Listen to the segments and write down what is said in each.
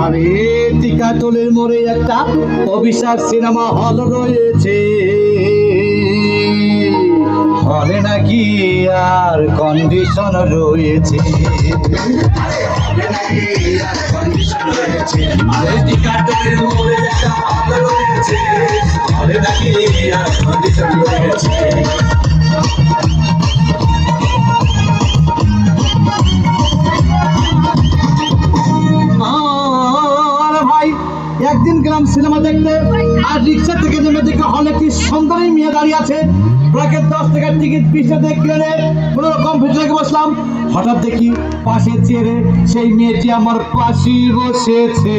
আরে টিকাতলের মোড়ে একটা অভিশাপ সিনেমা হল রয়েছে, হলে নাকি আর কন্ডিশন রয়েছে। টিকাতলের মোড়ে একটা হল রয়েছে, হলে নাকি আর কন্ডিশন রয়েছে। একদিন গেলাম সিনেমা দেখতে, আর রিক্সা থেকে নেমে দেখে হলে একটি সুন্দরী মেয়ে দাঁড়িয়ে আছে। প্রাকের 10 টাকার টিকিট 20 টাকা কিনে কোন রকম ভিতরে বসলাম। হঠাৎ দেখি পাশে চেয়ারে সেই মেয়েটি আমার পাশে বসেছে।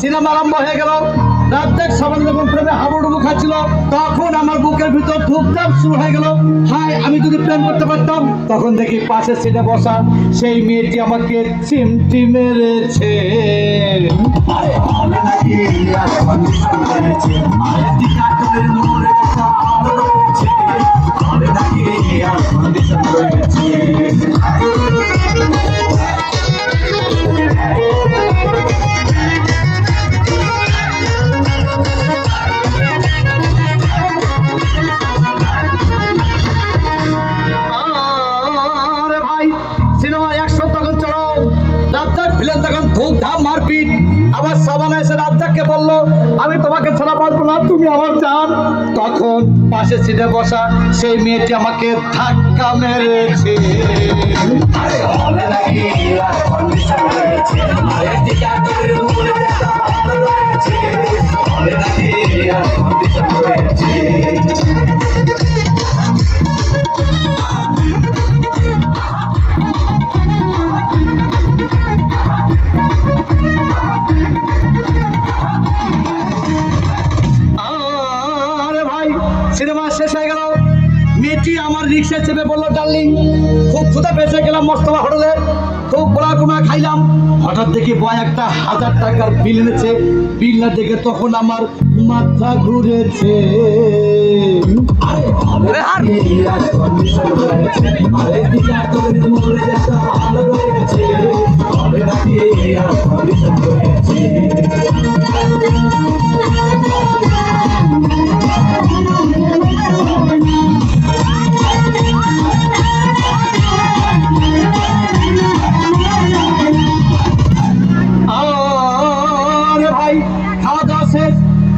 সিনেমা আরম্ভ হয়ে গেল। রাত সবাই যখন প্রেমে হাবুডুবু খাচ্ছিল, তখন আমার বুকের ভিতর ধুপধাপ শুরু হয়ে গেল। হাই, আমি যদি প্রেম করতে পারতাম। তখন দেখি পাশের সিটে বসা সেই মেয়েটি আমাকে চিমটি মেরেছে। মারপিট। আবার সাবানা এসে রাজ্জাককে বলল, আমি তোমাকে ছাড়া পারবো না, তুমি আমার জান। তখন পাশে সিটে বসা সেই মেয়েটি আমাকে ধাক্কা মেরেছে। সিনেমা শেষ হয়ে গেল। মেয়েটি আমার রিক্সায় চেপে বললো, ডার্লিং খুব ক্ষুধা পেয়েছে, গেলাম মস্তফা হোটেলে, খুব পোড়া খাইলাম। হঠাৎ দেখি বয় একটা 1000 টাকার বিল এনেছে। বিলটা দেখে তখন আমার মাথা ঘুরেছে।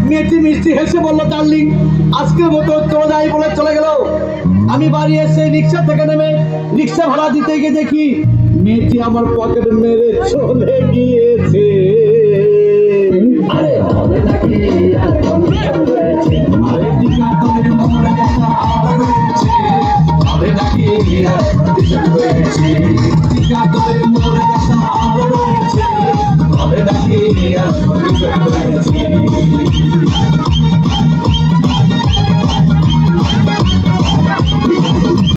মেয়েটি মিষ্টি হেসে বললো, ডার্লিং আজকের মতো চলে যাই বলে চলে গেল। আমি বাড়ি এসে রিক্সা থেকে নেমে রিক্সা ভাড়া দিতে গিয়ে দেখি মেয়েটি আমার পকেট মেরে চলে গিয়েছে।